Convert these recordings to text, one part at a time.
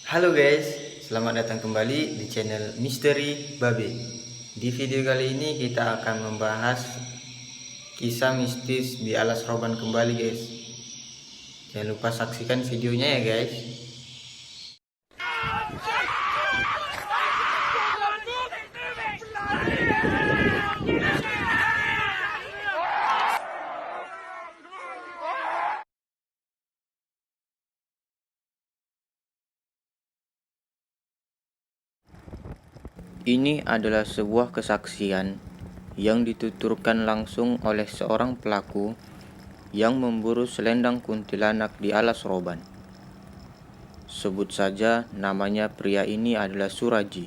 Halo guys, selamat datang kembali di channel Misteri Babe. Di video kali ini kita akan membahas kisah mistis di Alas Roban kembali guys. Jangan lupa saksikan videonya ya guys. Ini adalah sebuah kesaksian yang dituturkan langsung oleh seorang pelaku yang memburu selendang kuntilanak di Alas Roban. Sebut saja namanya, pria ini adalah Suraji.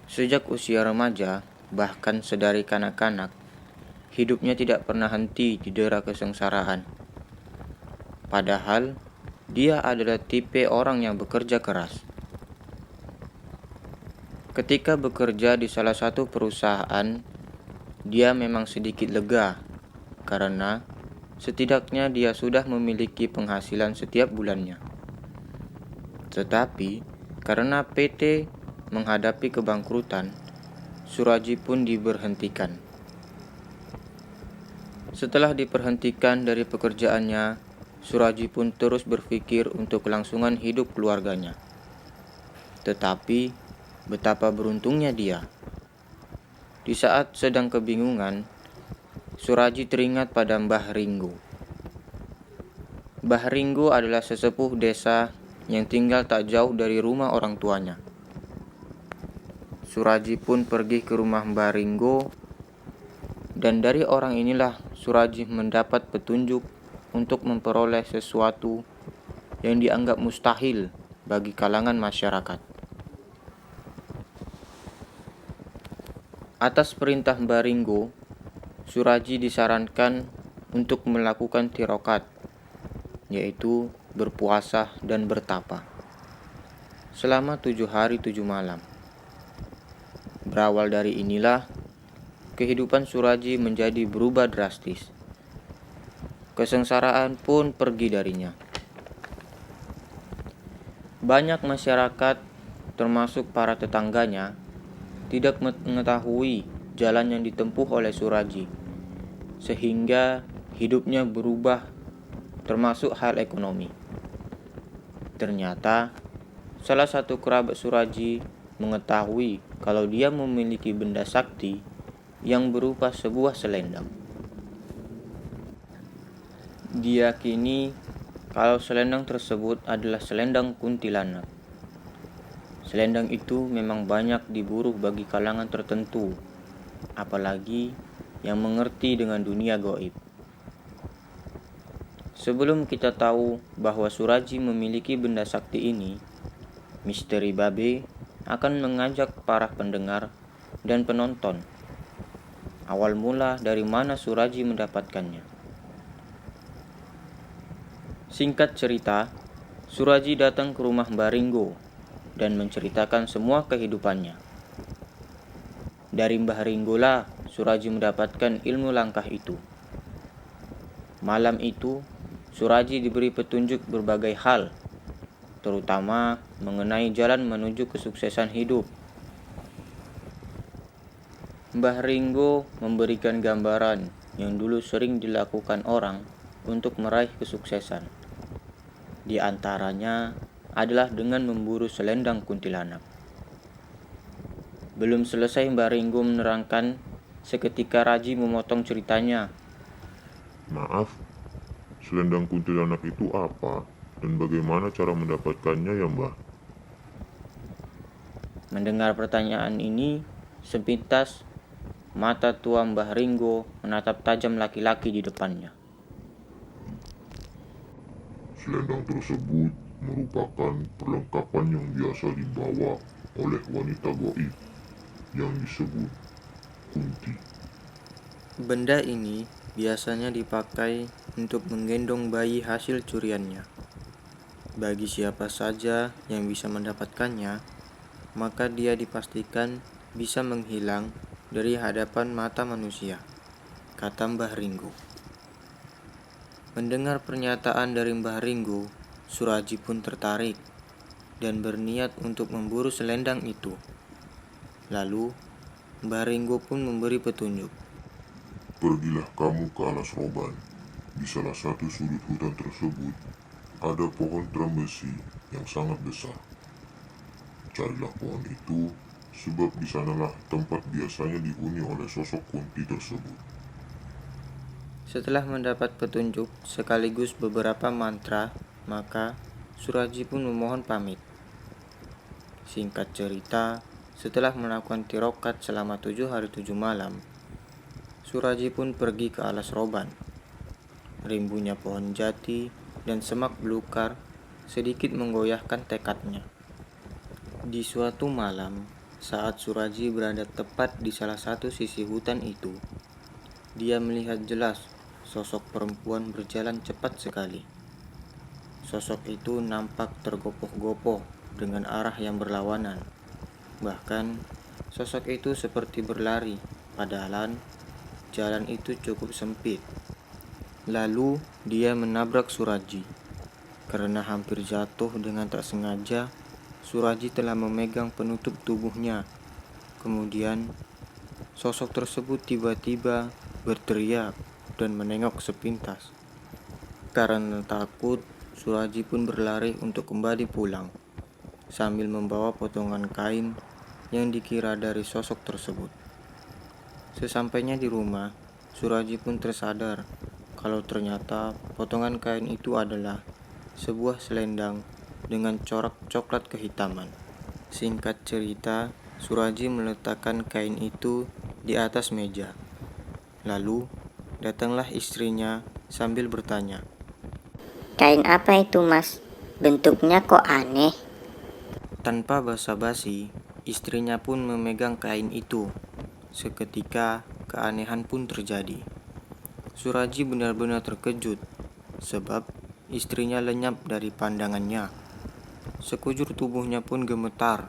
Sejak usia remaja, bahkan sedari kanak-kanak, hidupnya tidak pernah henti didera kesengsaraan. Padahal, dia adalah tipe orang yang bekerja keras. Ketika bekerja di salah satu perusahaan, dia memang sedikit lega karena setidaknya dia sudah memiliki penghasilan setiap bulannya. Tetapi, karena PT menghadapi kebangkrutan, Suraji pun diberhentikan. Setelah diberhentikan dari pekerjaannya, Suraji pun terus berpikir untuk kelangsungan hidup keluarganya. Tetapi, betapa beruntungnya dia. Di saat sedang kebingungan, Suraji teringat pada Mbah Ringgo. Mbah Ringgo adalah sesepuh desa yang tinggal tak jauh dari rumah orang tuanya. Suraji pun pergi ke rumah Mbah Ringgo, dan dari orang inilah Suraji mendapat petunjuk untuk memperoleh sesuatu yang dianggap mustahil bagi kalangan masyarakat. Atas perintah Mbah Ringgo, Suraji disarankan untuk melakukan tirokat, yaitu berpuasa dan bertapa, selama 7 hari 7 malam. Berawal dari inilah, kehidupan Suraji menjadi berubah drastis. Kesengsaraan pun pergi darinya. Banyak masyarakat, termasuk para tetangganya, tidak mengetahui jalan yang ditempuh oleh Suraji, sehingga hidupnya berubah, termasuk hal ekonomi. Ternyata, salah satu kerabat Suraji mengetahui kalau dia memiliki benda sakti yang berupa sebuah selendang. Diyakini kalau selendang tersebut adalah selendang kuntilanak. Selendang itu memang banyak diburu bagi kalangan tertentu, apalagi yang mengerti dengan dunia gaib. Sebelum kita tahu bahwa Suraji memiliki benda sakti ini, Misteri Babe akan mengajak para pendengar dan penonton awal mula dari mana Suraji mendapatkannya. Singkat cerita, Suraji datang ke rumah Mbah Ringgo dan menceritakan semua kehidupannya. Dari Mbah Ringgo lah Suraji mendapatkan ilmu langkah itu. Malam itu, Suraji diberi petunjuk berbagai hal, terutama mengenai jalan menuju kesuksesan hidup. Mbah Ringgo memberikan gambaran yang dulu sering dilakukan orang untuk meraih kesuksesan. Di antaranya adalah dengan memburu selendang kuntilanak. Belum selesai Mbah Ringgo menerangkan, seketika Raji memotong ceritanya. Maaf, selendang kuntilanak itu apa dan bagaimana cara mendapatkannya ya Mbah? Mendengar pertanyaan ini, sepintas mata tua Mbah Ringgo menatap tajam laki-laki di depannya. Selendang tersebut merupakan perlengkapan yang biasa dibawa oleh wanita gaib yang disebut Kunti. Benda ini biasanya dipakai untuk menggendong bayi hasil curiannya. Bagi siapa saja yang bisa mendapatkannya, maka dia dipastikan bisa menghilang dari hadapan mata manusia, kata Mbah Ringgo. Mendengar pernyataan dari Mbah Ringgo, Suraji pun tertarik. dan berniat untuk memburu selendang itu. Lalu, Mbah Ringgo pun memberi petunjuk. Pergilah kamu ke alas roban. Di salah satu sudut hutan tersebut, ada pohon teram besi yang sangat besar. Carilah pohon itu, sebab di sanalah tempat biasanya dihuni oleh sosok kunti tersebut. Setelah mendapat petunjuk sekaligus beberapa mantra, maka Suraji pun memohon pamit. Singkat cerita, setelah melakukan tirokat selama 7 hari 7 malam, Suraji pun pergi ke alas roban. Rimbunya pohon jati dan semak belukar sedikit menggoyahkan tekadnya. Di suatu malam, saat Suraji berada tepat di salah satu sisi hutan itu, dia melihat jelas sosok perempuan berjalan cepat sekali. Sosok itu nampak tergopoh-gopoh dengan arah yang berlawanan. Bahkan, sosok itu seperti berlari, padahal jalan itu cukup sempit. Lalu, dia menabrak Suraji. Karena hampir jatuh dengan tak sengaja, Suraji telah memegang penutup tubuhnya. Kemudian, sosok tersebut tiba-tiba berteriak dan menengok sepintas. Karena takut, Suraji pun berlari untuk kembali pulang, sambil membawa potongan kain yang dikira dari sosok tersebut. Sesampainya di rumah, Suraji pun tersadar kalau ternyata potongan kain itu adalah sebuah selendang dengan corak coklat kehitaman. Singkat cerita, Suraji meletakkan kain itu di atas meja. Lalu, datanglah istrinya sambil bertanya, Kain apa itu, Mas? Bentuknya kok aneh? Tanpa basa-basi, istrinya pun memegang kain itu. Seketika, keanehan pun terjadi. Suraji benar-benar terkejut, sebab istrinya lenyap dari pandangannya. Sekujur tubuhnya pun gemetar.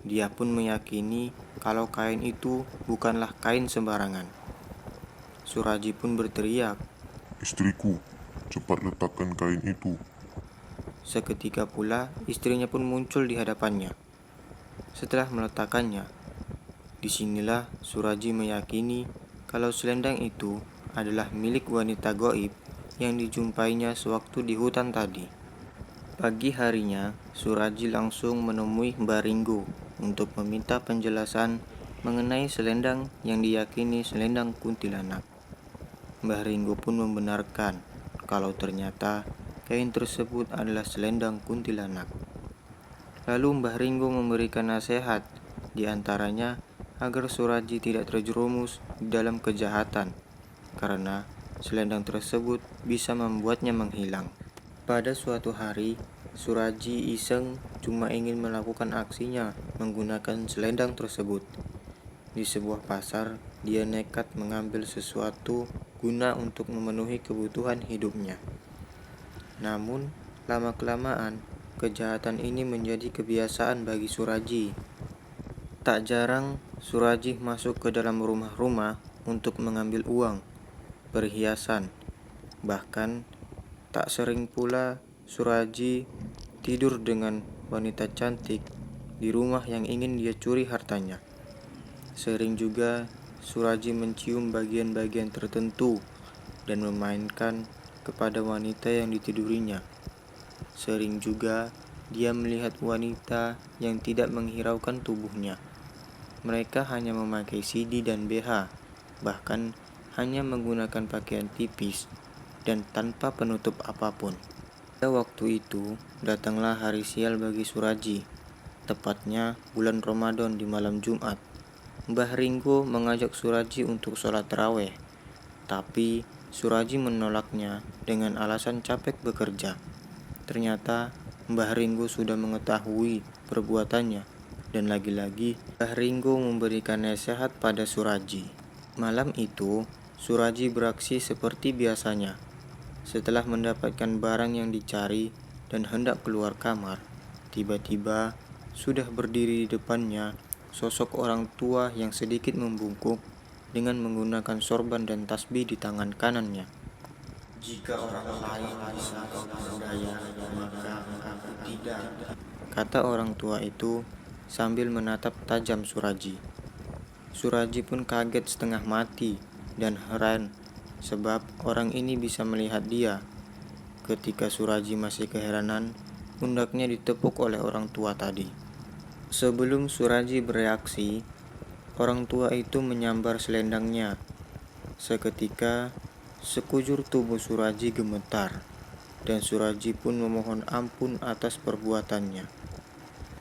Dia pun meyakini kalau kain itu bukanlah kain sembarangan. Suraji pun berteriak. Istriku, cepat letakkan kain itu. Seketika pula, istrinya pun muncul di hadapannya. Setelah meletakkannya, disinilah Suraji meyakini kalau selendang itu adalah milik wanita goib yang dijumpainya sewaktu di hutan tadi. Pagi harinya, Suraji langsung menemui Mbah Ringgo untuk meminta penjelasan mengenai selendang yang diyakini selendang kuntilanak. Mbah Ringgo pun membenarkan kalau ternyata kain tersebut adalah selendang kuntilanak. Lalu Mbah Ringgo memberikan nasihat, di antaranya agar Suraji tidak terjerumus di dalam kejahatan, karena selendang tersebut bisa membuatnya menghilang. Pada suatu hari, Suraji iseng cuma ingin melakukan aksinya menggunakan selendang tersebut. Di sebuah pasar, dia nekat mengambil sesuatu guna untuk memenuhi kebutuhan hidupnya. Namun, lama-kelamaan, kejahatan ini menjadi kebiasaan bagi Suraji. Tak jarang, Suraji masuk ke dalam rumah-rumah untuk mengambil uang, perhiasan. Bahkan, tak sering pula Suraji tidur dengan wanita cantik di rumah yang ingin dia curi hartanya. Sering juga Suraji mencium bagian-bagian tertentu dan memainkan kepada wanita yang ditidurinya. Sering juga dia melihat wanita yang tidak menghiraukan tubuhnya. Mereka hanya memakai CD dan BH, bahkan hanya menggunakan pakaian tipis dan tanpa penutup apapun. Pada waktu itu, datanglah hari sial bagi Suraji, tepatnya bulan Ramadan di malam Jumat. Mbah Ringgo mengajak Suraji untuk sholat tarawih, tapi Suraji menolaknya dengan alasan capek bekerja. Ternyata Mbah Ringgo sudah mengetahui perbuatannya, dan lagi-lagi Mbah Ringgo memberikan nasihat pada Suraji. Malam itu, Suraji beraksi seperti biasanya. Setelah mendapatkan barang yang dicari dan hendak keluar kamar, tiba-tiba sudah berdiri di depannya sosok orang tua yang sedikit membungkuk dengan menggunakan sorban dan tasbih di tangan kanannya. Jika orang lain bisa kau berdaya, maka aku tidak, kata orang tua itu sambil menatap tajam Suraji. Suraji pun kaget setengah mati dan heran sebab orang ini bisa melihat dia. Ketika Suraji masih keheranan, pundaknya ditepuk oleh orang tua tadi. Sebelum Suraji bereaksi, orang tua itu menyambar selendangnya. Seketika, sekujur tubuh Suraji gemetar, dan Suraji pun memohon ampun atas perbuatannya.